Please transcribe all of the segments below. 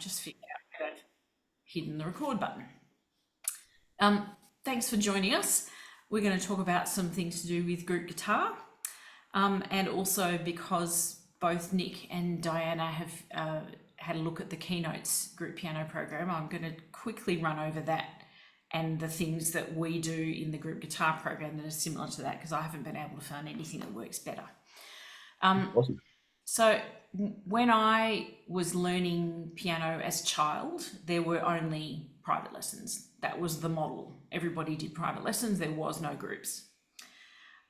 just figured out where I've hidden the record button. Thanks for joining us. We're going to talk about some things to do with group guitar, and also because both Nick and Diana have had a look at the Keynotes group piano program, I'm going to quickly run over that and the things that we do in the group guitar program that are similar to that, because I haven't been able to find anything that works better. Awesome. So when I was learning piano as a child, there were only private lessons. That was the model. Everybody did private lessons. There was no groups.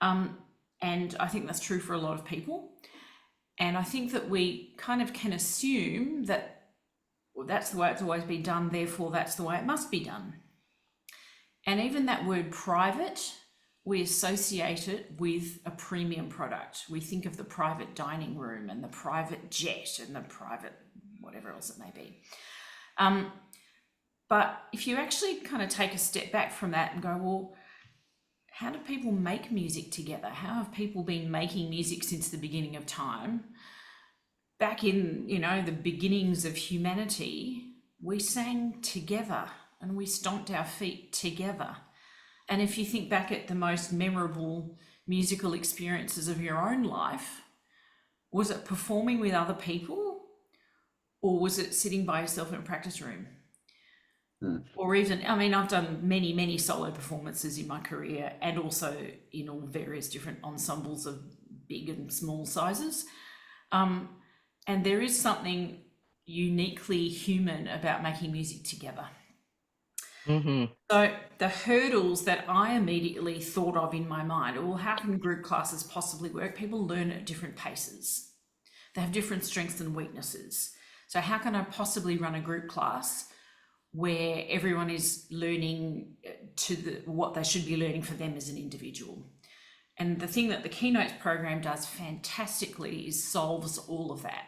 And I think that's true for a lot of people. And I think that we kind of can assume that that's the way it's always been done, therefore that's the way it must be done. And even that word private, we associate it with a premium product. We think of the private dining room and the private jet and the private whatever else it may be. But if you actually kind of take a step back from that and go, well, how do people make music together? How have people been making music since the beginning of time? Back in, the beginnings of humanity, we sang together and we stomped our feet together. And if you think back at the most memorable musical experiences of your own life, was it performing with other people, or was it sitting by yourself in a practice room? Or even, I've done many, many solo performances in my career, and also in all various different ensembles of big and small sizes. And there is something uniquely human about making music together. So the hurdles that I immediately thought of in my mind, well, how can group classes possibly work? People learn at different paces. They have different strengths and weaknesses. So how can I possibly run a group class where everyone is learning to what they should be learning for them as an individual? And the thing that the Keynotes program does fantastically is solves all of that.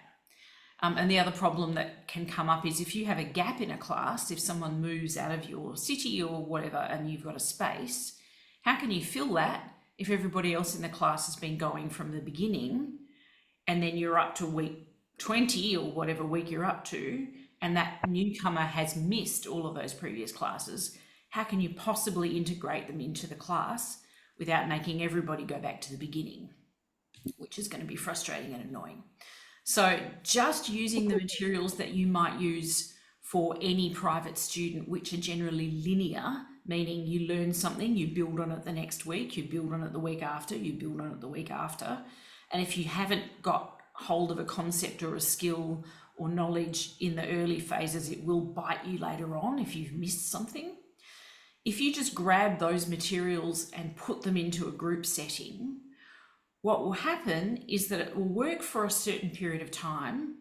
And the other problem that can come up is if you have a gap in a class, if someone moves out of your city or whatever and you've got a space, how can you fill that if everybody else in the class has been going from the beginning and then you're up to week 20 or whatever week you're up to, and that newcomer has missed all of those previous classes? How can you possibly integrate them into the class without making everybody go back to the beginning, which is going to be frustrating and annoying? So just using the materials that you might use for any private student, which are generally linear, meaning you learn something, you build on it the next week, you build on it the week after, you build on it the week after. And if you haven't got hold of a concept or a skill or knowledge in the early phases, it will bite you later on if you've missed something. If you just grab those materials and put them into a group setting, what will happen is that it will work for a certain period of time,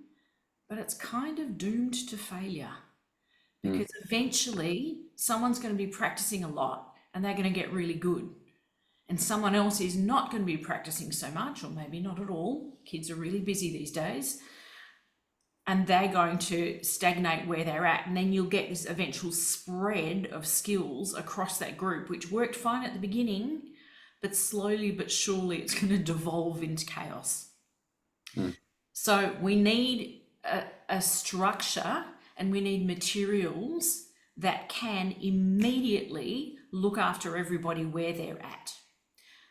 but it's kind of doomed to failure, because eventually someone's going to be practicing a lot and they're going to get really good. And someone else is not going to be practicing so much, or maybe not at all. Kids are really busy these days. And they're going to stagnate where they're at. And then you'll get this eventual spread of skills across that group, which worked fine at the beginning, but slowly but surely it's going to devolve into chaos. So we need a structure, and we need materials that can immediately look after everybody where they're at.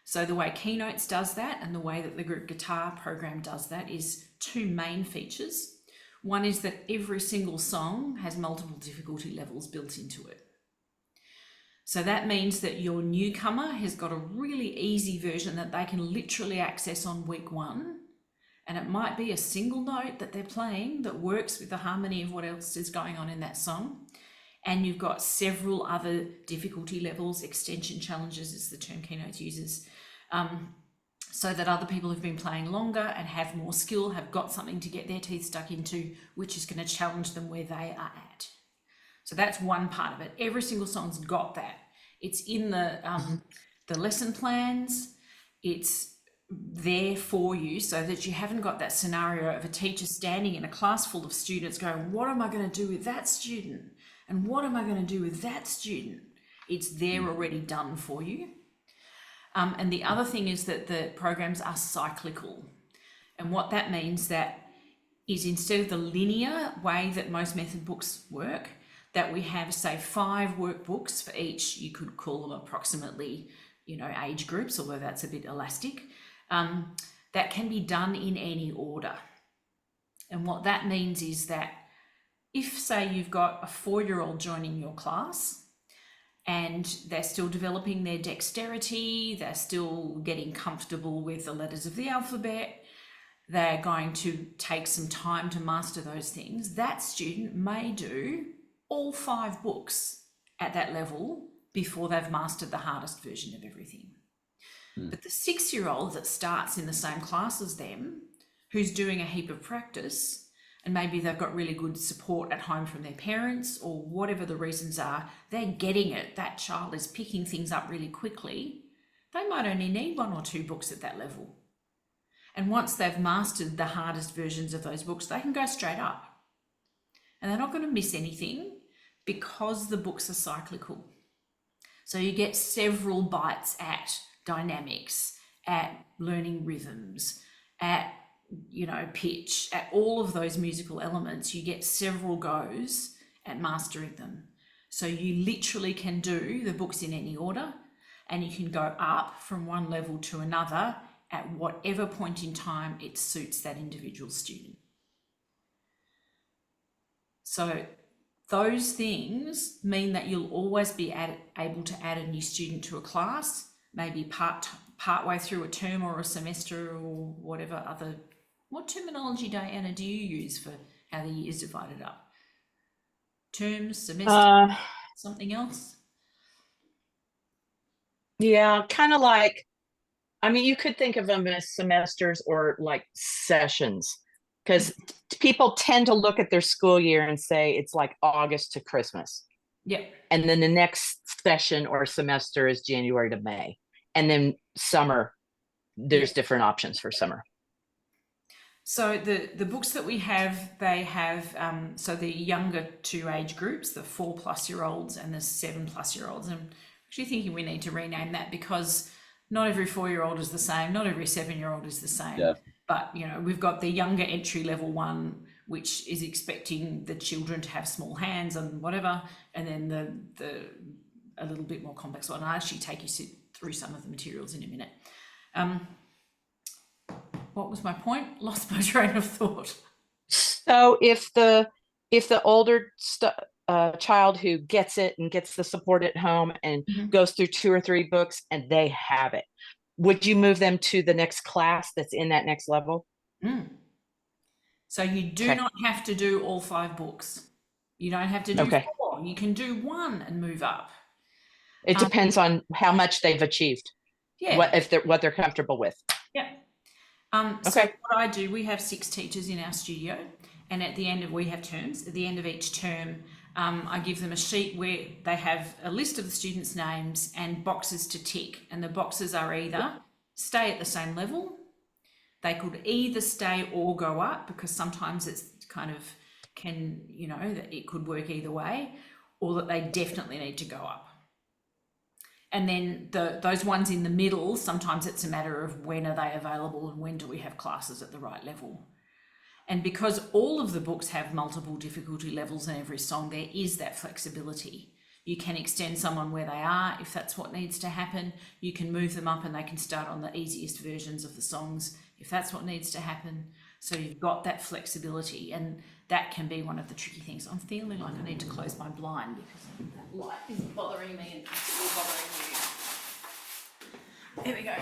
So the way Keynotes does that and the way that the group guitar program does that is two main features. One is that every single song has multiple difficulty levels built into it. So that means that your newcomer has got a really easy version that they can literally access on week one. And it might be a single note that they're playing that works with the harmony of what else is going on in that song. And you've got several other difficulty levels, extension challenges is the term Keynotes uses, so that other people who've been playing longer and have more skill have got something to get their teeth stuck into, which is going to challenge them where they are at. So that's one part of it. Every single song's got that. It's in the lesson plans. It's there for you so that you haven't got that scenario of a teacher standing in a class full of students going, what am I going to do with that student? And what am I going to do with that student? It's there already done for you. And the other thing is that the programs are cyclical. And what that means that is instead of the linear way that most method books work, that we have, say, 5 workbooks for each, you could call them approximately, age groups, although that's a bit elastic, that can be done in any order. And what that means is that if, say, you've got a 4-year-old joining your class and they're still developing their dexterity, they're still getting comfortable with the letters of the alphabet, they're going to take some time to master those things, that student may do all 5 books at that level before they've mastered the hardest version of everything. But the 6-year-old that starts in the same class as them, who's doing a heap of practice, and maybe they've got really good support at home from their parents or whatever the reasons are, they're getting it. That child is picking things up really quickly. They might only need 1 or 2 books at that level. And once they've mastered the hardest versions of those books, they can go straight up. And they're not going to miss anything because the books are cyclical. So you get several bites at dynamics, at learning rhythms, at pitch, at all of those musical elements. You get several goes at mastering them. So you literally can do the books in any order, and you can go up from one level to another at whatever point in time it suits that individual student. So those things mean that you'll always be able to add a new student to a class, maybe partway through a term or a semester or whatever other. What terminology, Diana, do you use for how the year's divided up? Terms, semester, something else? Yeah, kind of like, you could think of them as semesters or like sessions, because people tend to look at their school year and say it's like August to Christmas. Yep. And then the next session or semester is January to May. And then summer, there's different options for summer. So the books that we have, they have, so the younger 2 age groups, the 4+-year-olds and the 7+-year-olds. And I'm actually thinking we need to rename that, because not every 4-year-old is the same, not every 7-year-old is the same. Yeah. But, we've got the younger entry level one, which is expecting the children to have small hands and whatever. And then the a little bit more complex one. I'll actually take you through some of the materials in a minute. What was my point? Lost my train of thought. So if the older child who gets it and gets the support at home and goes through 2 or 3 books and they have it, would you move them to the next class that's in that next level? So you do not have to do all 5 books. You don't have to do 4. You can do 1 and move up. It depends on how much they've achieved. Yeah. What they're comfortable with. Yeah. So what I do, we have 6 teachers in our studio, and we have terms. At the end of each term, I give them a sheet where they have a list of the students' names and boxes to tick. And the boxes are either stay at the same level, they could either stay or go up, because sometimes it's kind of that it could work either way, or that they definitely need to go up. And then those ones in the middle, sometimes it's a matter of when are they available and when do we have classes at the right level. And because all of the books have multiple difficulty levels in every song, there is that flexibility. You can extend someone where they are if that's what needs to happen. You can move them up and they can start on the easiest versions of the songs if that's what needs to happen. So you've got that flexibility, and that can be one of the tricky things. I'm feeling like I need to close my blind because that light is bothering me and possibly bothering you. There we go.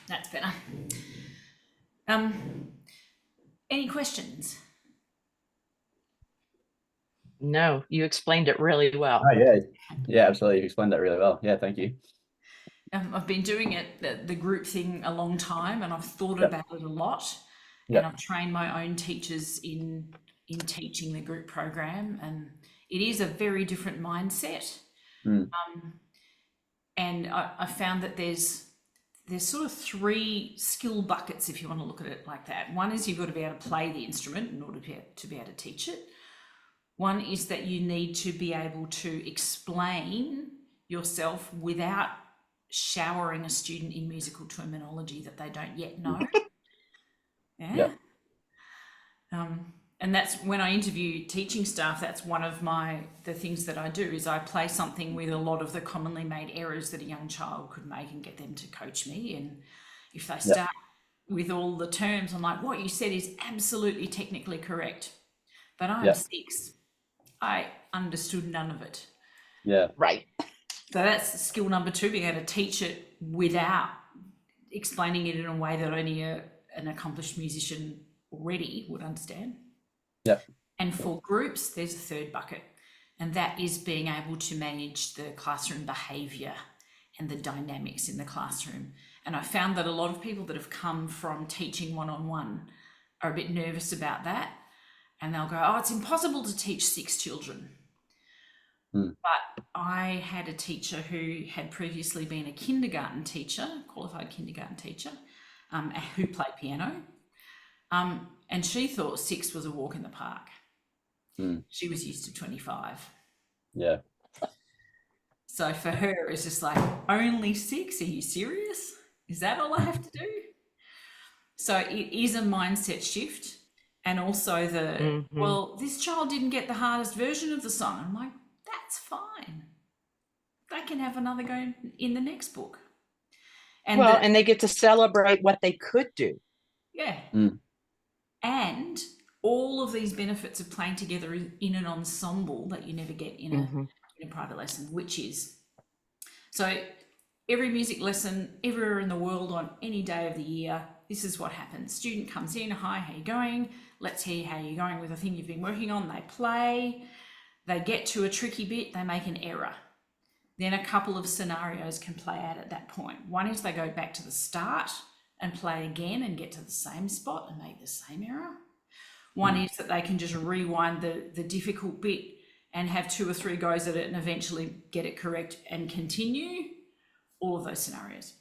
That's better. Any questions? No, you explained it really well. Oh, yeah, absolutely. You explained that really well. Yeah, thank you. I've been doing the group thing a long time, and I've thought about it a lot. And I've trained my own teachers in teaching the group program, and it is a very different mindset. And I found that there's sort of 3 skill buckets, if you want to look at it like that. One is you've got to be able to play the instrument in order to be able to teach it. One is that you need to be able to explain yourself without showering a student in musical terminology that they don't yet know. And that's when I interview teaching staff, that's one of the things that I do is I play something with a lot of the commonly made errors that a young child could make and get them to coach me. And if they start with all the terms, I'm like, what you said is absolutely technically correct, but I'm 6. I understood none of it. Yeah. Right. So that's skill number 2, being able to teach it without explaining it in a way that only an accomplished musician already would understand. Yeah. And for groups, there's a third bucket, and that is being able to manage the classroom behaviour and the dynamics in the classroom. And I found that a lot of people that have come from teaching one-on-one are a bit nervous about that, and they'll go, oh, it's impossible to teach 6 children. But I had a teacher who had previously been a kindergarten teacher, qualified kindergarten teacher, who played piano. And she thought 6 was a walk in the park. She was used to 25. Yeah. So for her, it's just like, only 6? Are you serious? Is that all I have to do? So it is a mindset shift. And also well, this child didn't get the hardest version of the song. I'm like, that's fine. They can have another go in the next book. And and they get to celebrate what they could do. Yeah. And all of these benefits of playing together in an ensemble that you never get in a private lesson, which is, so every music lesson everywhere in the world on any day of the year, this is what happens. Student comes in, hi, how you going? Let's hear how you're going with the thing you've been working on. They play, they get to a tricky bit, they make an error. Then a couple of scenarios can play out at that point. One is they go back to the start and play again and get to the same spot and make the same error. One is that they can just rewind the difficult bit and have 2 or 3 goes at it and eventually get it correct and continue. All of those scenarios.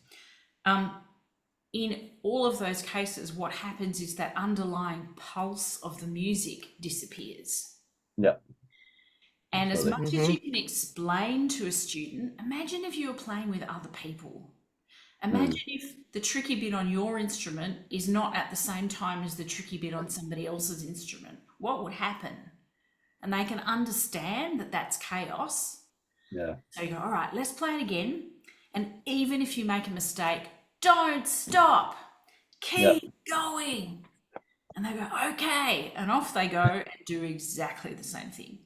In all of those cases, what happens is that underlying pulse of the music disappears. Yeah. And as much as you can explain to a student, imagine if you were playing with other people. Imagine if the tricky bit on your instrument is not at the same time as the tricky bit on somebody else's instrument. What would happen? And they can understand that that's chaos. Yeah. So you go, all right, let's play it again. And even if you make a mistake, don't stop. Keep going. And they go, okay. And off they go and do exactly the same thing.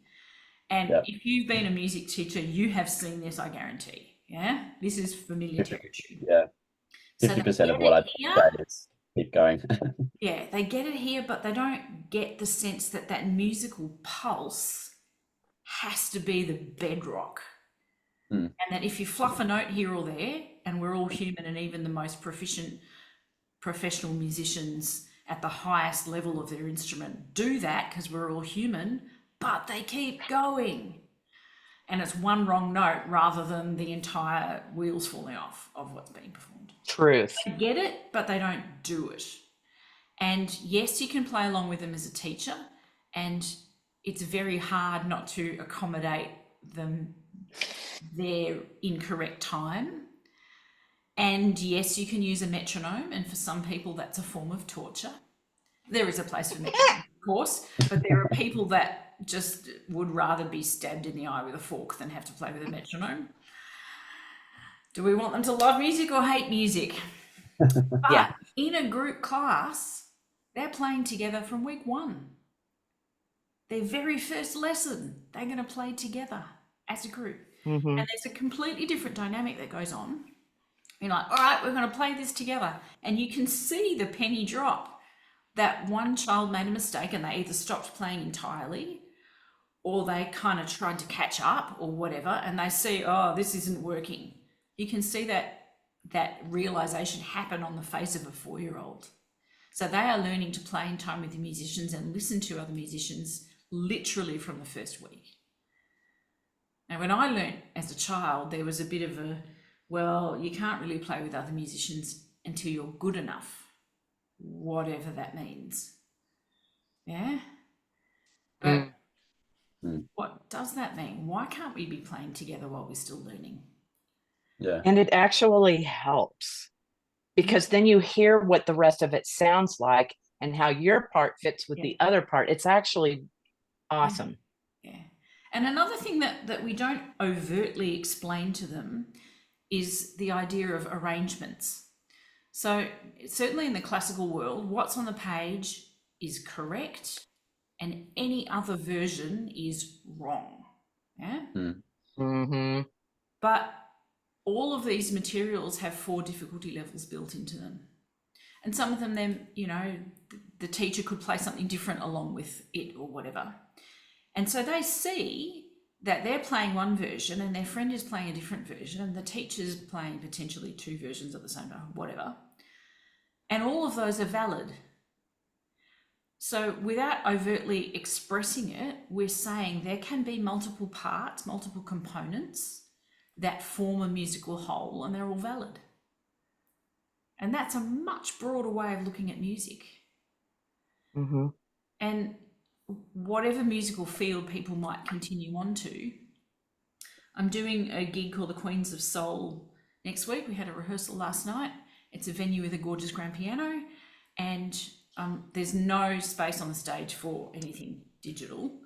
And if you've been a music teacher, you have seen this, I guarantee. Yeah, this is familiar territory. Yeah, 50% of what I say is keep going. Yeah, they get it here, but they don't get the sense that that musical pulse has to be the bedrock. And that if you fluff a note here or there, and we're all human, and even the most proficient professional musicians at the highest level of their instrument do that because we're all human, but they keep going. And it's one wrong note rather than the entire wheels falling off of what's being performed. Truth. They get it, but they don't do it. And yes, you can play along with them as a teacher, and it's very hard not to accommodate them their incorrect time. And yes, you can use a metronome, and for some people that's a form of torture. There is a place for metronome, of course, but there are people that just would rather be stabbed in the eye with a fork than have to play with a metronome. Do we want them to love music or hate music? But in a group class, they're playing together from week 1. Their very first lesson, they're going to play together as a group. And there's a completely different dynamic that goes on. You're like, all right, we're going to play this together. And you can see the penny drop that one child made a mistake and they either stopped playing entirely or they kind of tried to catch up or whatever, and they see, oh, this isn't working. You can see that realization happen on the face of a 4-year-old. So they are learning to play in time with the musicians and listen to other musicians literally from the first week. Now, when I learned as a child, there was a bit of a, well, you can't really play with other musicians until you're good enough, whatever that means. Yeah? But what does that mean? Why can't we be playing together while we're still learning? Yeah. And it actually helps, because then you hear what the rest of it sounds like and how your part fits with the other part. It's actually awesome. Yeah. And another thing that we don't overtly explain to them is the idea of arrangements. So certainly in the classical world, what's on the page is correct and any other version is wrong. Yeah. Mm-hmm. But all of these materials have 4 difficulty levels built into them. And some of them, then, you know, the teacher could play something different along with it or whatever. And so they see that they're playing one version and their friend is playing a different version and the teacher's playing potentially 2 versions at the same time, whatever. And all of those are valid. So without overtly expressing it, we're saying there can be multiple parts, multiple components that form a musical whole, and they're all valid. And that's a much broader way of looking at music. Mm-hmm. And whatever musical field people might continue on to, I'm doing a gig called the Queens of Soul next week. We had a rehearsal last night. It's a venue with a gorgeous grand piano, and there's no space on the stage for anything digital.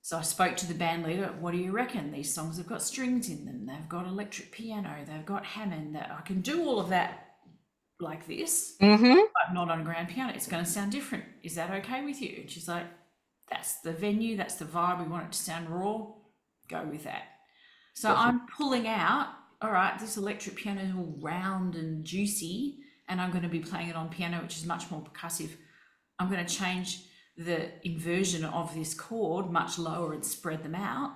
So I spoke to the band leader. What do you reckon? These songs have got strings in them. They've got electric piano. They've got Hammond. That I can do all of that like this, but not on a grand piano. It's going to sound different. Is that okay with you? And she's like, that's the venue. That's the vibe. We want it to sound raw. Go with that. So I'm pulling out, all right, this electric piano is all round and juicy, and I'm going to be playing it on piano, which is much more percussive. I'm going to change the inversion of this chord much lower and spread them out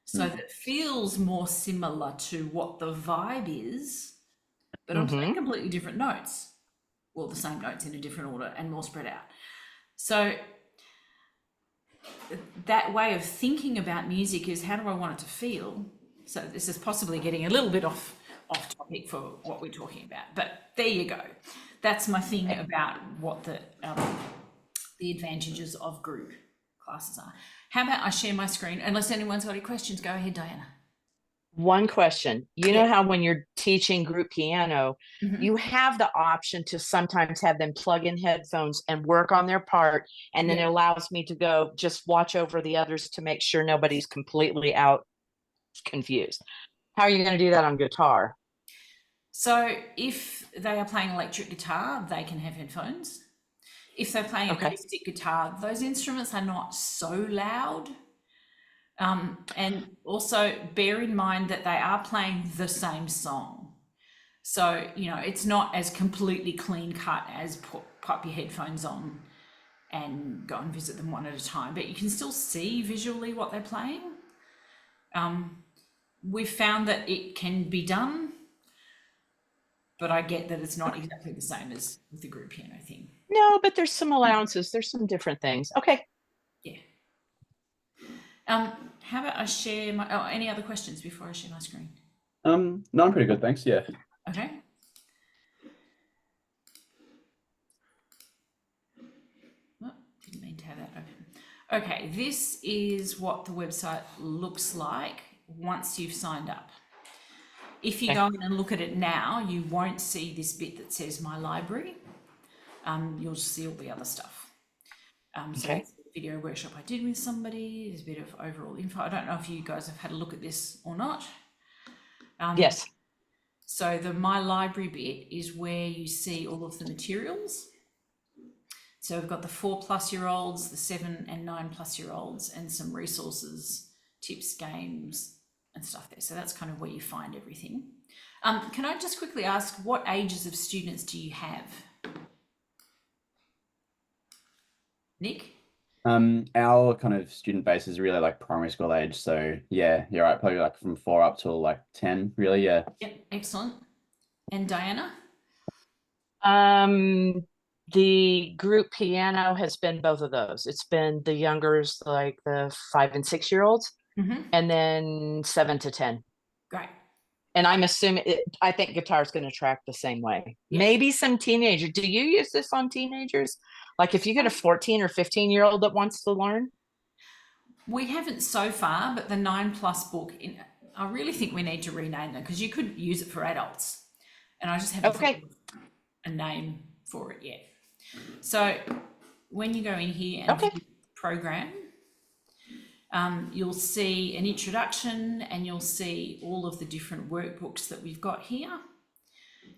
so that it feels more similar to what the vibe is, but I'm playing completely different notes. Well, the same notes in a different order and more spread out. So that way of thinking about music is, how do I want it to feel? So this is possibly getting a little bit off topic for what we're talking about, but there you go. That's my thing about what the advantages of group classes are. How about I share my screen? Unless anyone's got any questions, go ahead, Diana. One question. You know how when you're teaching group piano, you have the option to sometimes have them plug in headphones and work on their part, and then it allows me to go just watch over the others to make sure nobody's completely out confused. How are you going to do that on guitar? So if they are playing electric guitar, they can have headphones. If they're playing acoustic guitar, those instruments are not so loud. And also bear in mind that they are playing the same song. So, you know, it's not as completely clean cut as pop your headphones on and go and visit them one at a time, but you can still see visually what they're playing. We've found that it can be done, but I get that it's not exactly the same as with the group piano thing. No, but there's some allowances. There's some different things. Okay. Yeah. How about I share my, any other questions before I share my screen? No, I'm pretty good, thanks. Yeah. Okay. Oh, didn't mean to have that open. Okay, this is what the website looks like once you've signed up. If you go in and look at it now, you won't see this bit that says My Library. You'll just see all the other stuff. So it's a video workshop I did with somebody. There's a bit of overall info. I don't know if you guys have had a look at this or not. Yes. So the My Library bit is where you see all of the materials. So we've got the 4+-year-olds, the 7 and 9+-year-olds, and some resources, tips, games, and stuff there. So that's kind of where you find everything. Can I just quickly ask, what ages of students do you have? Nick? Our kind of student base is really like primary school age. So yeah, you're right. Probably like from 4 up till like 10, really. Yeah. Yep, excellent. And Diana? The group piano has been both of those. It's been the youngers, like the 5 and 6-year-olds, and then 7 to 10. Great. And I'm assuming, I think guitar is going to track the same way. Yeah. Maybe some teenagers. Do you use this on teenagers? Like if you get a 14 or 15-year-old that wants to learn? We haven't so far, but the 9+ book, I really think we need to rename them because you could use it for adults. And I just haven't found a name for it yet. So when you go in here and Okay. view program, you'll see an introduction and you'll see all of the different workbooks that we've got here.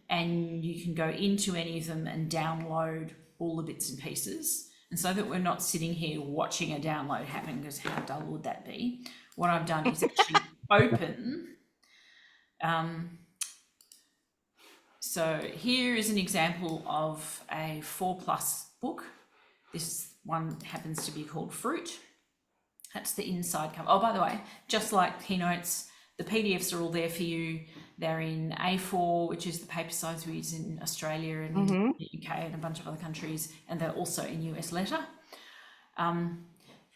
And you can go into any of them and download all the bits and pieces. And so that we're not sitting here watching a download happen, because how dull would that be? What I've done is actually open. So here is an example of a 4+ book. This one happens to be called Fruit. That's the inside cover. Oh, by the way, just like Keynotes, the PDFs are all there for you. They're in A4, which is the paper size we use in Australia and in the UK and a bunch of other countries, and they're also in US letter. And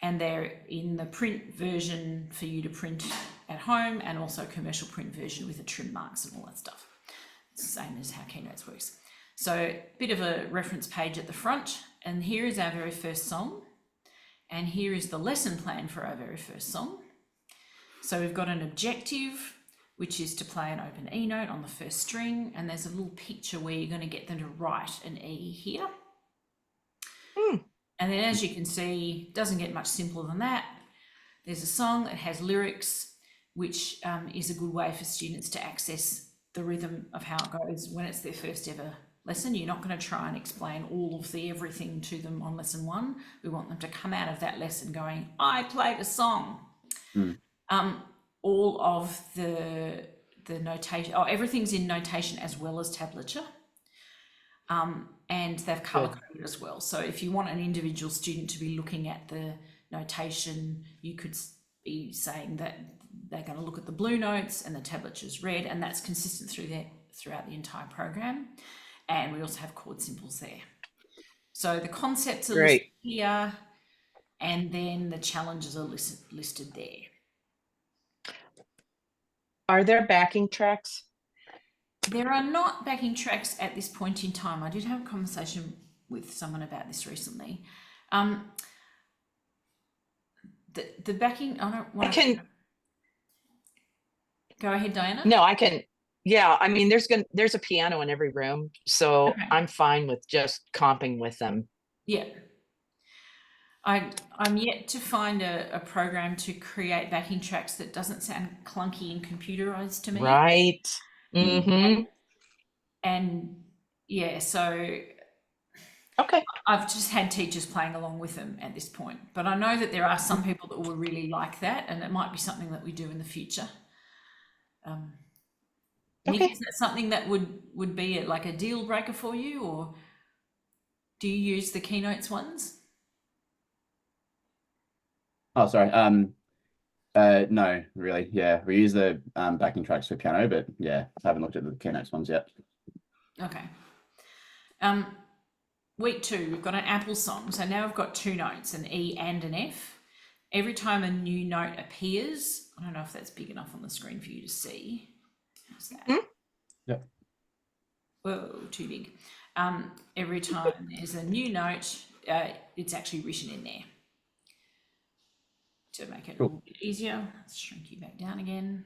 they're in the print version for you to print at home, and also commercial print version with the trim marks and all that stuff. It's the same as how Keynotes works. So a bit of a reference page at the front, and here is our very first song. And here is the lesson plan for our very first song. So we've got an objective, which is to play an open E note on the first string. And there's a little picture where you're going to get them to write an E here. And then, as you can see, it doesn't get much simpler than that. There's a song that has lyrics, which is a good way for students to access the rhythm of how it goes when it's their first ever lesson. You're not going to try and explain all of the everything to them on lesson 1. We want them to come out of that lesson going, I played a song. All of the notation, everything's in notation as well as tablature. And they've color coded as well. So if you want an individual student to be looking at the notation, you could be saying that they're going to look at the blue notes and the tablature's red, and that's consistent throughout the entire program. And we also have chord symbols there. So the concepts are listed here, and then the challenges are listed there. Are there backing tracks? There are not backing tracks at this point in time. I did have a conversation with someone about this recently. The backing, I don't want to... Go ahead, Diana. No, I can. Yeah, I mean, there's a piano in every room, so I'm fine with just comping with them. Yeah. I'm yet to find a program to create backing tracks that doesn't sound clunky and computerized to me. Right. Mm-hmm. And yeah, so okay. I've just had teachers playing along with them at this point, but I know that there are some people that will really like that, and it might be something that we do in the future. Nick, is that something that would be like a deal breaker for you, or do you use the Keynotes ones? Oh, sorry. No, really. Yeah, we use the backing tracks for piano, but yeah, I haven't looked at the Keynotes ones yet. Okay. Week 2, we've got an Apple song. So now we've got 2 notes, an E and an F. Every time a new note appears, I don't know if that's big enough on the screen for you to see. How's that? Yep. Whoa, too big. Every time there's a new note, it's actually written in there. To make it a little bit easier, let's shrink you back down again.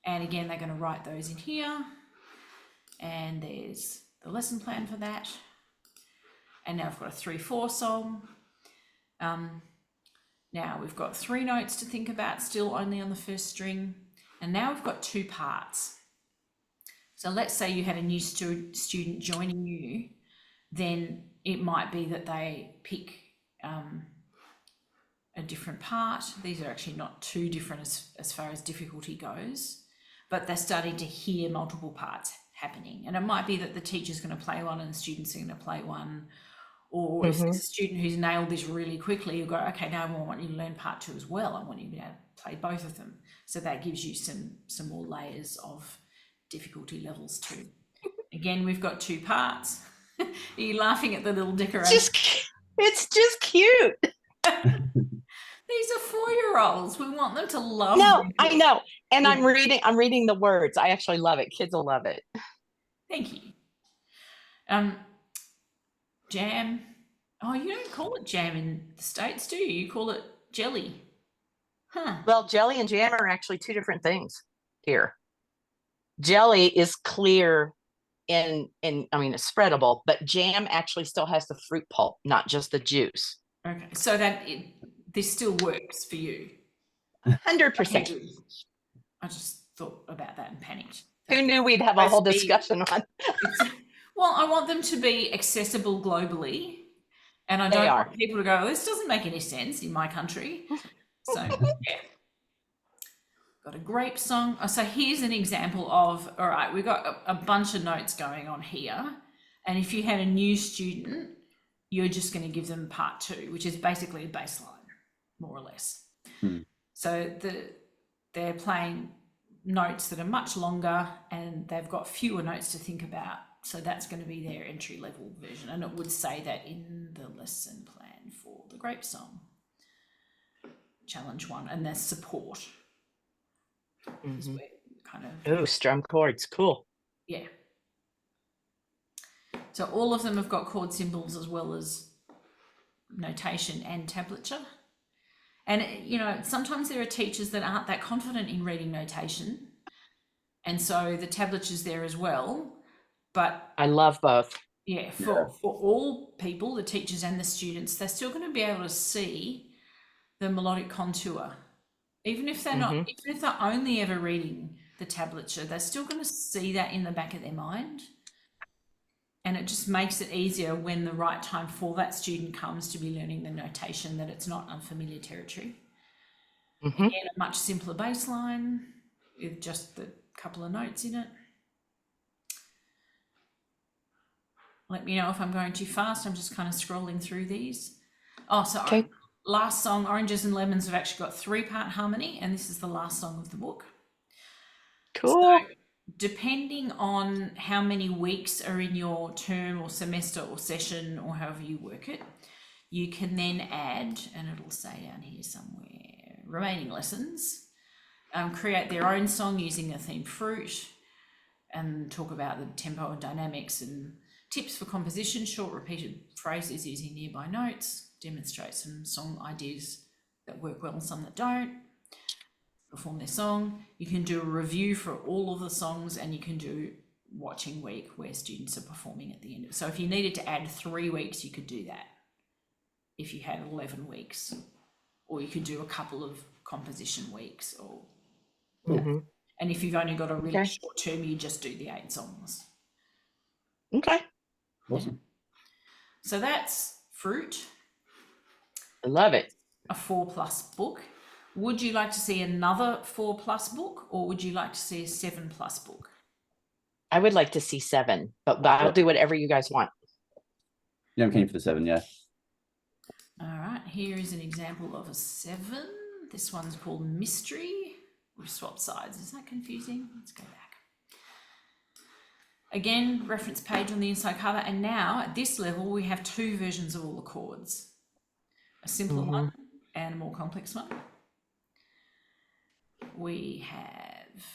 And again, they're going to write those in here. And there's the lesson plan for that. And now I've got a 3/4 song. Now we've got 3 notes to think about, still only on the first string. And now we've got 2 parts. So let's say you had a new student joining you, then it might be that they pick a different part. These are actually not too different as far as difficulty goes, but they're starting to hear multiple parts happening. And it might be that the teacher's going to play one and the students are going to play one. Or if it's a student who's nailed this really quickly, you'll go, okay, now I want you to learn part 2 as well. I want you to be able to play both of them. So that gives you some more layers of difficulty levels too. Again, we've got 2 parts. Are you laughing at the little decoration? It's just cute. These are 4-year-olds. We want them to love. No, I know. And I'm reading the words. I actually love it. Kids will love it. Thank you. Jam. Oh, you don't call it jam in the States, do you? You call it jelly. Huh. Well, jelly and jam are actually 2 different things here. Jelly is clear I mean, it's spreadable, but jam actually still has the fruit pulp, not just the juice. Okay, so this still works for you. 100%. Okay, I just thought about that and panicked. Who knew we'd have a whole discussion on? Well, I want them to be accessible globally, and I They don't are. want people to go, "Oh, this doesn't make any sense in my country." So, yeah. Got a grape song. Oh, so here's an example of, all right, we've got a bunch of notes going on here. And if you had a new student, you're just going to give them part 2, which is basically a baseline, more or less. So they're playing notes that are much longer and they've got fewer notes to think about. So that's going to be their entry level version. And it would say that in the lesson plan for the grape song. Challenge 1, and there's support. Is where kind of, Oh, strum chords, cool. yeah. So all of them have got chord symbols as well as notation and tablature. And, you know, sometimes there are teachers that aren't that confident in reading notation. And so the tablature's there as well. But I love both. yeah, for all people, the teachers and the students, they're still going to be able to see the melodic contour. Even if they're not, even if they're only ever reading the tablature, they're still going to see that in the back of their mind. And it just makes it easier when the right time for that student comes to be learning the notation, that it's not unfamiliar territory. Again, a much simpler baseline with just the couple of notes in it. Let me know if I'm going too fast. I'm just kind of scrolling through these. Oh, so Okay. Last song, Oranges and Lemons, have actually got 3-part harmony, and this is the last song of the book. Cool. So depending on how many weeks are in your term or semester or session or however you work it, you can then add, and it'll say down here somewhere, remaining lessons, create their own song using the theme fruit, and talk about the tempo and dynamics and tips for composition, short repeated phrases using nearby notes, demonstrate some song ideas that work well and some that don't, perform their song. You can do a review for all of the songs, and you can do watching week where students are performing at the end. So if you needed to add 3 weeks, you could do that if you had 11 weeks, or you could do a couple of composition weeks, or and if you've only got a really short term, you just do the 8 songs. Okay. Awesome. So that's Fruit, I love it. a 4+ book. Would you like to see another 4+ book, or would you like to see a 7+ book? I would like to see 7, but I'll do whatever you guys want. Yeah, I'm keen for the 7, yeah. All right, here is an example of a 7. This one's called Mystery. We've swapped sides. Is that confusing? Let's go back. Again, reference page on the inside cover. And now at this level, we have 2 versions of all the chords. A simpler one and a more complex one. We have,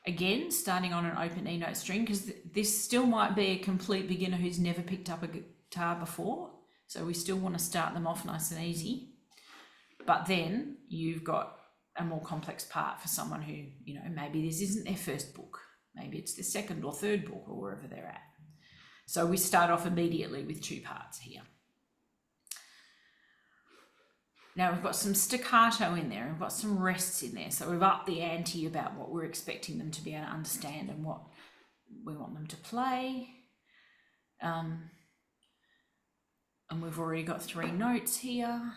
again, starting on an open E note string, because this still might be a complete beginner who's never picked up a guitar before. So we still want to start them off nice and easy. But then you've got a more complex part for someone who, you know, maybe this isn't their first book. Maybe it's their 2nd or 3rd book, or wherever they're at. So we start off immediately with 2 parts here. Now we've got some staccato in there, we've got some rests in there. So we've upped the ante about what we're expecting them to be able to understand and what we want them to play. And we've already got 3 notes here.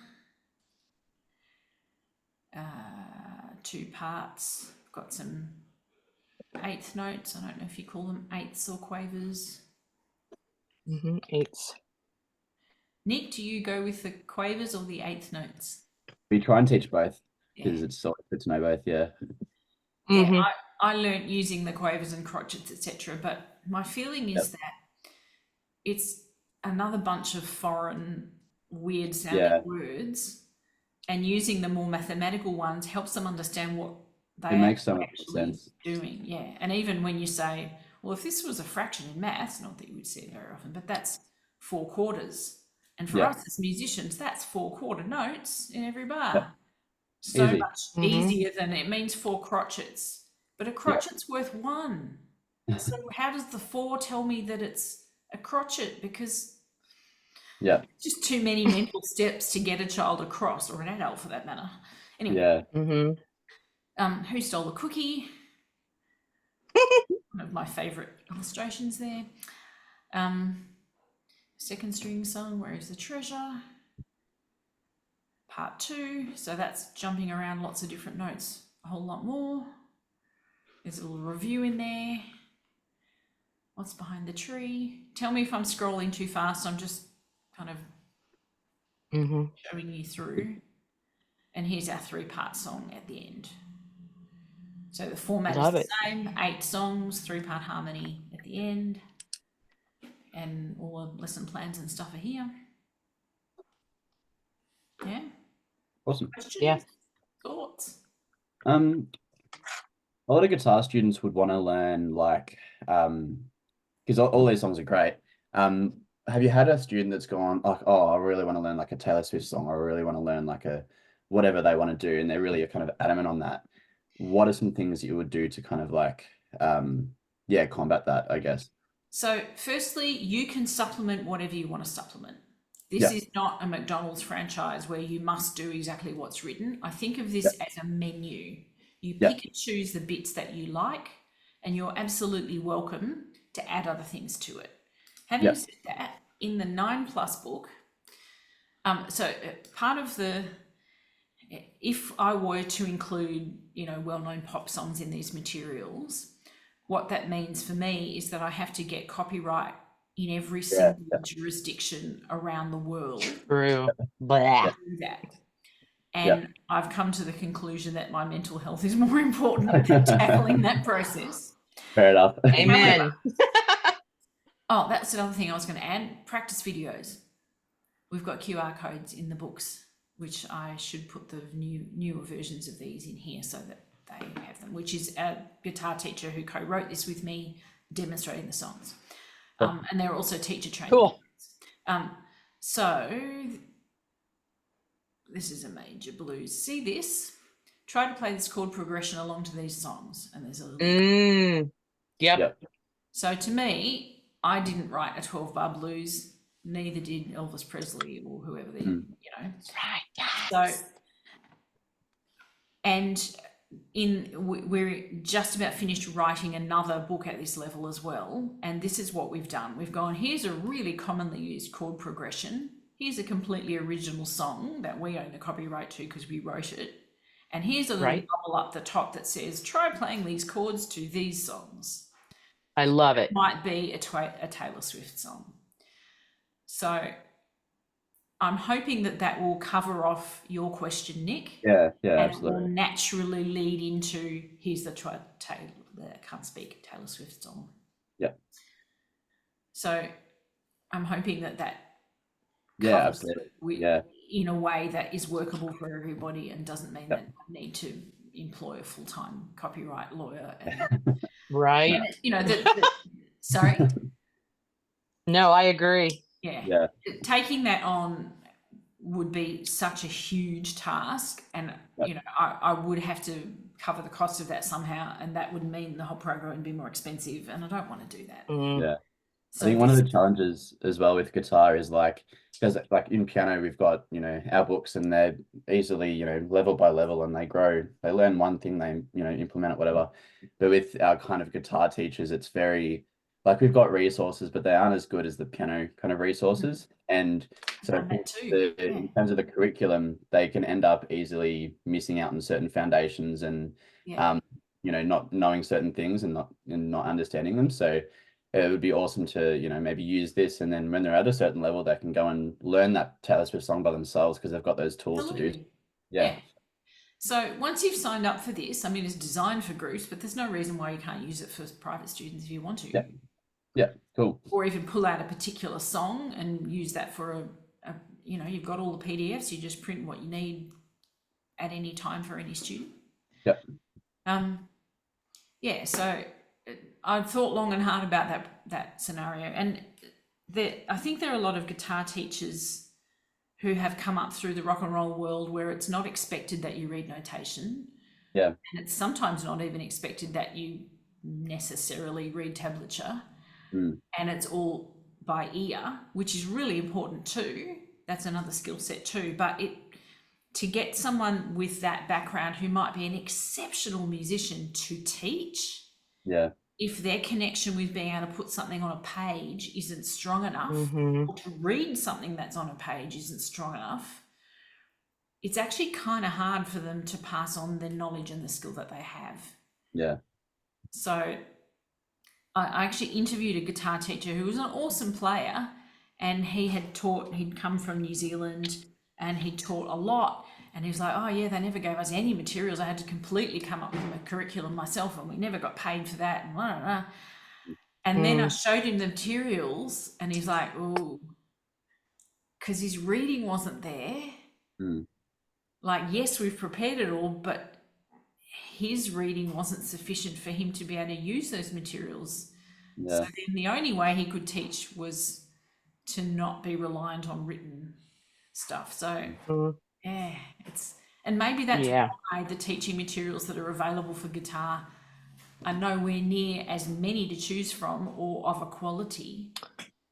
2 parts. We've got some 8th notes. I don't know if you call them 8ths or quavers. 8s. Nick, do you go with the quavers or the 8th notes? We try and teach both, Yeah. because it's sort of good to know both, yeah. Yeah, I learnt using the quavers and crotchets, etc. But my feeling is that it's another bunch of foreign, weird sounding words, and using the more mathematical ones helps them understand what they It makes so much actually sense. doing. Yeah, and even when you say, well, if this was a fraction in maths, not that you would see it very often, but that's 4 quarters. And for us as musicians, that's 4 quarter notes in every bar. So Easy. much easier than it means 4 crotchets. But a crotchet's worth 1. So how does the 4 tell me that it's a crotchet? Because Yeah. it's just too many mental steps to get a child across, or an adult for that matter. Anyway, Yeah. Who Stole the Cookie? One of my favourite illustrations there. Second string song, Where is the Treasure? Part 2, so that's jumping around lots of different notes, a whole lot more. There's a little review in there. What's Behind the Tree? Tell me if I'm scrolling too fast. I'm just kind of showing you through. And here's our 3-part song at the end. So the format Love is it. the same, 8 songs, 3-part harmony at the end. And all the lesson plans and stuff are here. Yeah. Awesome. Questions? Yeah. Thoughts? A lot of guitar students would want to learn like because all these songs are great. Have you had a student that's gone like, oh, I really want to learn like a Taylor Swift song, or I really want to learn like a whatever they want to do, and they're really kind of adamant on that? What are some things you would do to kind of like combat that, I guess? So firstly, you can supplement whatever you want to supplement. This Yeah. is not a McDonald's franchise where you must do exactly what's written. I think of this as a menu. You pick and choose the bits that you like, and you're absolutely welcome to add other things to it. Having said that, in the 9+ book, part of the, if I were to include, well-known pop songs in these materials, what that means for me is that I have to get copyright in every single jurisdiction around the world. True. Blah. To do that. And I've come to the conclusion that my mental health is more important than tackling that process. Fair enough. Amen. Oh, that's another thing I was going to add. Practice videos. We've got QR codes in the books, which I should put the newer versions of these in here so that they have them, which is a guitar teacher who co-wrote this with me, demonstrating the songs. And they're also teacher training. Cool. So this is a major blues. See this? Try to play this chord progression along to these songs. And there's a little... Yep. So to me, I didn't write a 12-bar blues, neither did Elvis Presley or whoever they, Right. So, and we're just about finished writing another book at this level as well. And this is what we've done. We've gone, here's a really commonly used chord progression. Here's a completely original song that we own the copyright to because we wrote it. And here's a little bubble up the top that says, try playing these chords to these songs. I love it. Might be a Taylor Swift song. So I'm hoping that will cover off your question, Nick. Yeah, and absolutely. it will naturally lead into, here's the Can't Speak Taylor Swift song. Yeah. So I'm hoping that absolutely. in a way that is workable for everybody and doesn't mean that I need to employ a full-time copyright lawyer. And, right. Sorry? No, I agree. Yeah. Taking that on would be such a huge task, and I would have to cover the cost of that somehow, and that would mean the whole program would be more expensive, and I don't want to do that. So I think one of the challenges as well with guitar is because in piano we've got our books, and they're easily level by level, and they learn one thing, they implement it, whatever. But with our kind of guitar teachers, it's very we've got resources, but they aren't as good as the piano kind of resources. And so in terms of the curriculum, they can end up easily missing out on certain foundations and not knowing certain things and not understanding them. So it would be awesome to maybe use this, and then when they're at a certain level, they can go and learn that Taylor Swift song by themselves because they've got those tools to do. Yeah. So once you've signed up for this, I mean, it's designed for groups, but there's no reason why you can't use it for private students if you want to. Yeah, cool. Or even pull out a particular song and use that for you've got all the PDFs, you just print what you need at any time for any student. So I've thought long and hard about that scenario, and I think there are a lot of guitar teachers who have come up through the rock and roll world where it's not expected that you read notation. Yeah. And it's sometimes not even expected that you necessarily read tablature, Mm. and it's all by ear, which is really important too. That's another skill set too. But to get someone with that background who might be an exceptional musician to teach, Yeah. if their connection with being able to put something on a page isn't strong enough, Mhm. or to read something that's on a page isn't strong enough, it's actually kind of hard for them to pass on the knowledge and the skill that they have. Yeah. So I actually interviewed a guitar teacher who was an awesome player, and he'd come from New Zealand, and he taught a lot. And he was like, oh yeah, they never gave us any materials. I had to completely come up with a curriculum myself, and we never got paid for that. And blah, blah, blah. And then I showed him the materials, and he's like, oh, because his reading wasn't there. Mm. Like, yes, we've prepared it all, but his reading wasn't sufficient for him to be able to use those materials. Yeah. So then the only way he could teach was to not be reliant on written stuff. So Mhm. yeah, and maybe that's Yeah. why the teaching materials that are available for guitar are nowhere near as many to choose from or of a quality,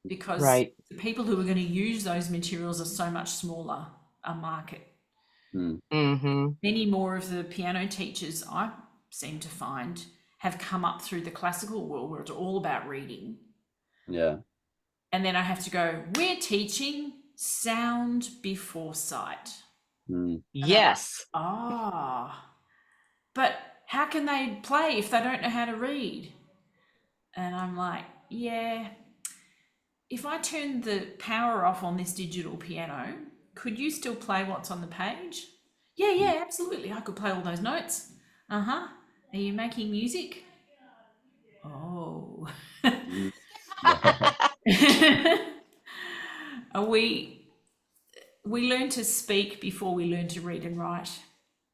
because Right. the people who are going to use those materials are so much smaller a market. Mm. Mm-hmm. Many more of the piano teachers I seem to find have come up through the classical world where it's all about reading. Yeah. And then I have to go, we're teaching sound before sight. Mm. Yes. But how can they play if they don't know how to read? And I'm like, yeah, if I turn the power off on this digital piano, could you still play what's on the page? Yeah, absolutely. I could play all those notes. Uh-huh. Are you making music? Oh. Mm. Yeah. we learn to speak before we learn to read and write.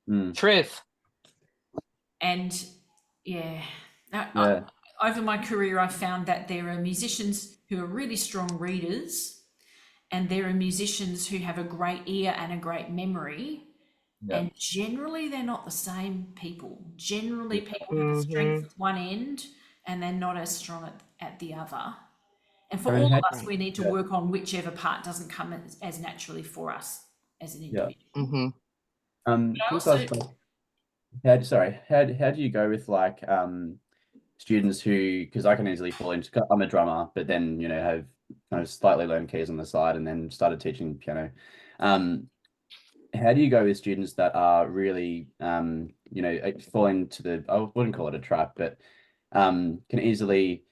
Mm. Truth. And yeah, Yeah. over my career, I've found that there are musicians who are really strong readers, and there are musicians who have a great ear and a great memory. Yeah. And generally, they're not the same people. Generally, people have a Mhm. strength at one end and they're not as strong at the other. And for I mean, all how- of us, we need to yeah. work on whichever part doesn't come as naturally for us as an Yeah. individual. Mm-hmm. Can I just also- ask, how do you go with like students who, because I can easily fall into, I'm a drummer, but then have kind of slightly learned keys on the side and then started teaching piano. How do you go with students that are really fall into I wouldn't call it a trap, but can easily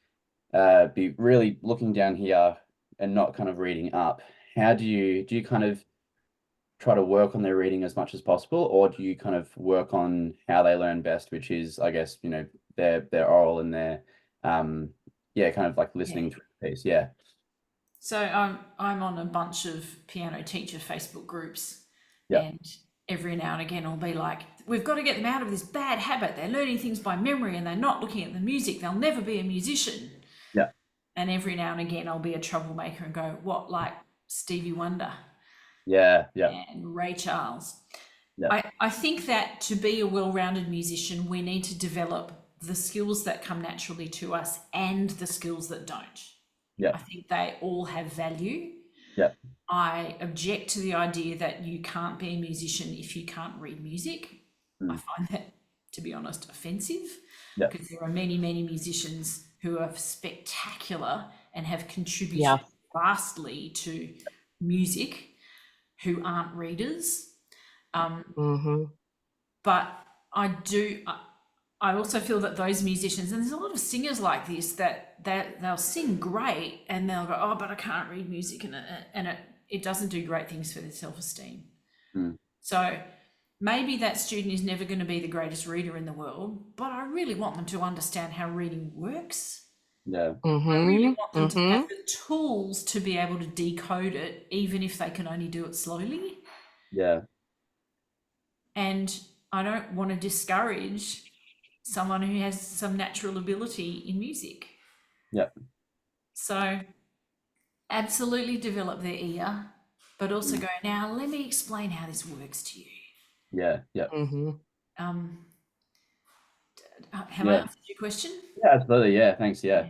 be really looking down here and not kind of reading up? How do you kind of try to work on their reading as much as possible, or do you kind of work on how they learn best, which is, I guess, their oral and their kind of like listening through the piece? Yeah. So I'm on a bunch of piano teacher Facebook groups, Yeah. and every now and again I'll be like, we've got to get them out of this bad habit. They're learning things by memory and they're not looking at the music. They'll never be a musician. Yeah. And every now and again I'll be a troublemaker and go, what, like Stevie Wonder Yeah. and Ray Charles? Yeah. I think that to be a well-rounded musician, we need to develop the skills that come naturally to us and the skills that don't. Yeah. I think they all have value. Yeah. I object to the idea that you can't be a musician if you can't read music. I find that, to be honest, offensive, Yeah. because there are many, many musicians who are spectacular and have contributed Yeah. vastly to music who aren't readers. Mm-hmm. But I also feel that those musicians, and there's a lot of singers like this, that they'll sing great and they'll go, oh, but I can't read music, and it doesn't do great things for their self-esteem. So maybe that student is never going to be the greatest reader in the world, but I really want them to understand how reading works. Yeah. Mm-hmm. I really want them to have the tools to be able to decode it, even if they can only do it slowly. Yeah. And I don't want to discourage someone who has some natural ability in music. Yeah. So absolutely develop their ear, but also go, now let me explain how this works to you. Yeah. Yeah. Mm-hmm. Have I Yeah. answered your question? Yeah, absolutely. Yeah, thanks. Yeah.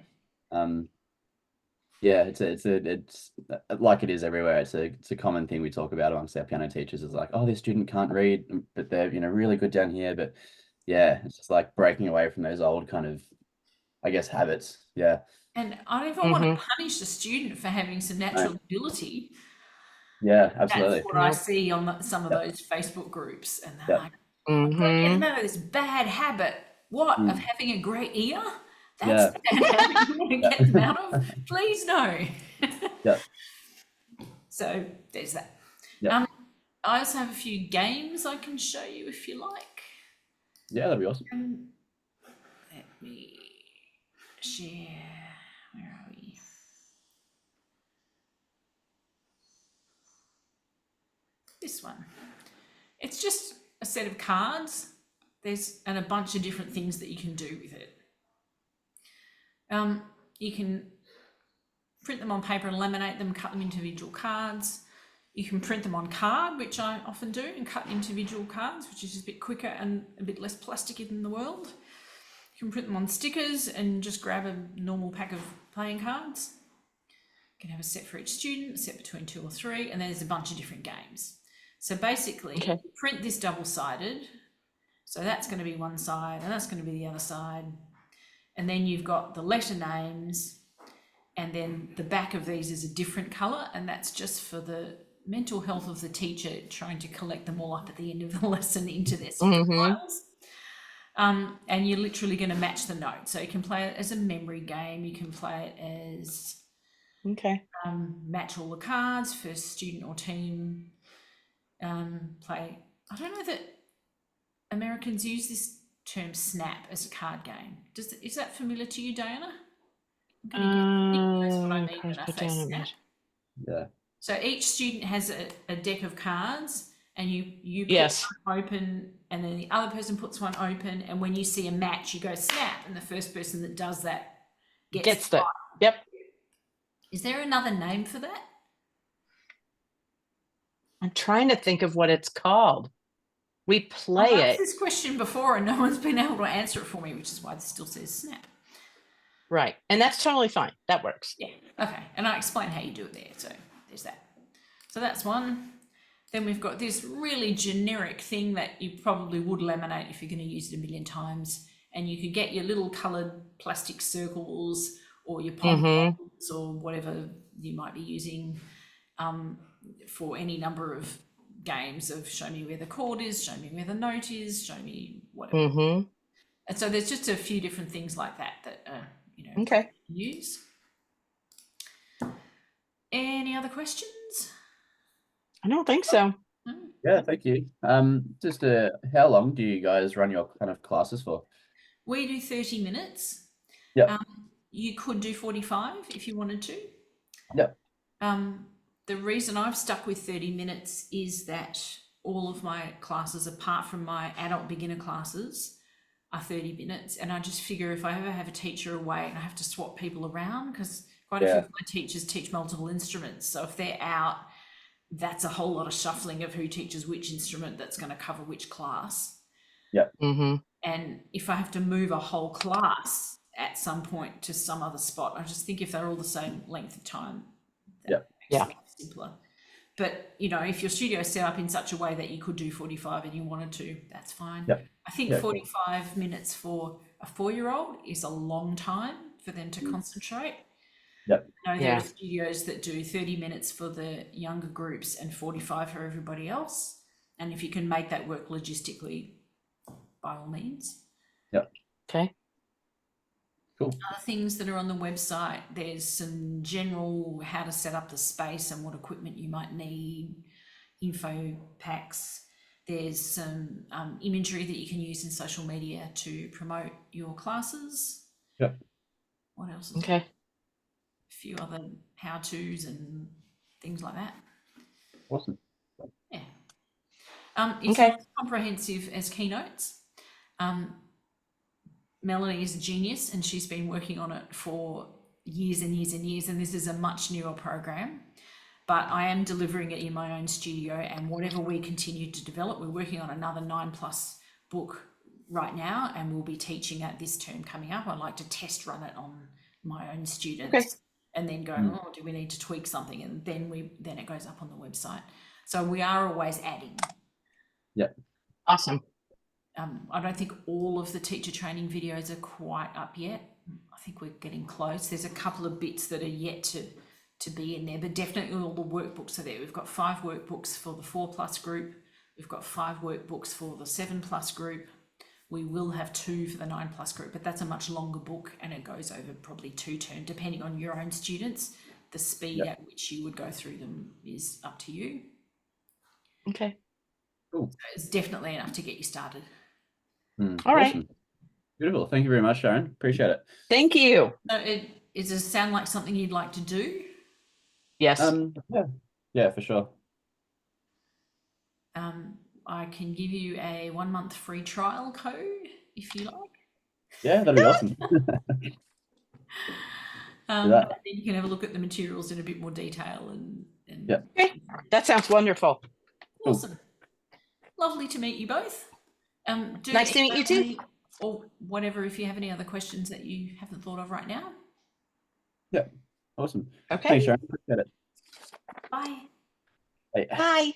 Yeah, it's like it is everywhere. It's a common thing we talk about amongst our piano teachers is like, oh, this student can't read, but they're, really good down here. But yeah, it's just like breaking away from those old kind of, I guess, habits. Yeah. And I don't even want to punish the student for having some natural ability. Yeah, That's absolutely. what I see on some of Yep. those Facebook groups, and they're Yep. like, "I've got to get them out of this bad habit." What, of having a great ear? That's the bad habit you want to get them out of? Please no. Yep. So there's that. Yep. I also have a few games I can show you if you like. Yeah, that'd be awesome. Let me share. Where are we? This one. It's just a set of cards. And a bunch of different things that you can do with it. You can print them on paper and laminate them, cut them into individual cards. You can print them on card, which I often do, and cut individual cards, which is just a bit quicker and a bit less plasticky than the world. You can print them on stickers and just grab a normal pack of playing cards. You can have a set for each student, a set between 2 or 3, and there's a bunch of different games. So basically, you print this double-sided. So that's going to be one side, and that's going to be the other side. And then you've got the letter names, and then the back of these is a different colour, and that's just for the mental health of the teacher, trying to collect them all up at the end of the lesson into their separate files. And you're literally going to match the notes. So you can play it as a memory game. You can play it as match all the cards for student or team. Play. I don't know that Americans use this term snap as a card game. Is that familiar to you, Diana? That's what I mean when I say snap. Yeah. So each student has a deck of cards, and you put one open, and then the other person puts one open, and when you see a match, you go snap, and the first person that does that gets the. Yep. Is there another name for that? I'm trying to think of what it's called. We play I've it. asked this question before, and no one's been able to answer it for me, which is why this still says snap. Right, and that's totally fine. That works. Yeah. Okay, and I explain how you do it there. So there's that. So that's one. Then we've got this really generic thing that you probably would laminate if you're going to use it a million times, and you could get your little coloured plastic circles or your pom-poms or whatever you might be using for any number of games of show me where the chord is, show me where the note is, show me whatever. And so there's just a few different things like that you know, use. Any other questions? I don't think so. Yeah, thank you. Just how long do you guys run your kind of classes for? We do 30 minutes. Yep. You could do 45 if you wanted to. Yep. The reason I've stuck with 30 minutes is that all of my classes, apart from my adult beginner classes, are 30 minutes. And I just figure if I ever have a teacher away and I have to swap people around, because quite a few of my teachers teach multiple instruments. So if they're out, that's a whole lot of shuffling of who teaches which instrument that's going to cover which class. Yep. And if I have to move a whole class at some point to some other spot, I just think if they're all the same length of time, that makes it simpler. But, you know, if your studio is set up in such a way that you could do 45 and you wanted to, that's fine. I think 45 minutes for a 4-year-old is a long time for them to concentrate. I know there are studios that do 30 minutes for the younger groups and 45 for everybody else. And if you can make that work logistically, by all means. Okay. Cool. Other things that are on the website, there's some general how to set up the space and what equipment you might need, info packs. There's some imagery that you can use in social media to promote your classes. What else is there? A few other how-tos and things like that. Awesome. It's not as comprehensive as Keynotes. Melanie is a genius, and she's been working on it for years and years and years, and this is a much newer program, but I am delivering it in my own studio, and whatever we continue to develop, we're working on another 9+ book right now, and we'll be teaching at this term coming up. I'd like to test run it on my own students, and then go, oh, do we need to tweak something? And then it goes up on the website. So we are always adding. Yep. Awesome. I don't think all of the teacher training videos are quite up yet. I think we're getting close. There's a couple of bits that are yet to be in there, but definitely all the workbooks are there. We've got 5 workbooks for the 4+ group. We've got 5 workbooks for the 7+ group. We will have 2 for the 9+ group, but that's a much longer book, and it goes over probably 2 terms, depending on your own students. The speed at which you would go through them is up to you. Okay. Cool. So it's definitely enough to get you started. All right. Awesome. Beautiful. Thank you very much, Sharon. Appreciate it. Thank you. So does it sound like something you'd like to do? Yes. Yeah, for sure. I can give you a 1-month free trial code if you like. Yeah, that'd be awesome. And then you can have a look at the materials in a bit more detail and Okay. That sounds wonderful. Awesome. Lovely to meet you both. Nice to meet you too. Or whatever, if you have any other questions that you haven't thought of right now. Yeah, awesome. Okay. Thanks, Sharon. Appreciate it. Bye. Bye. Bye.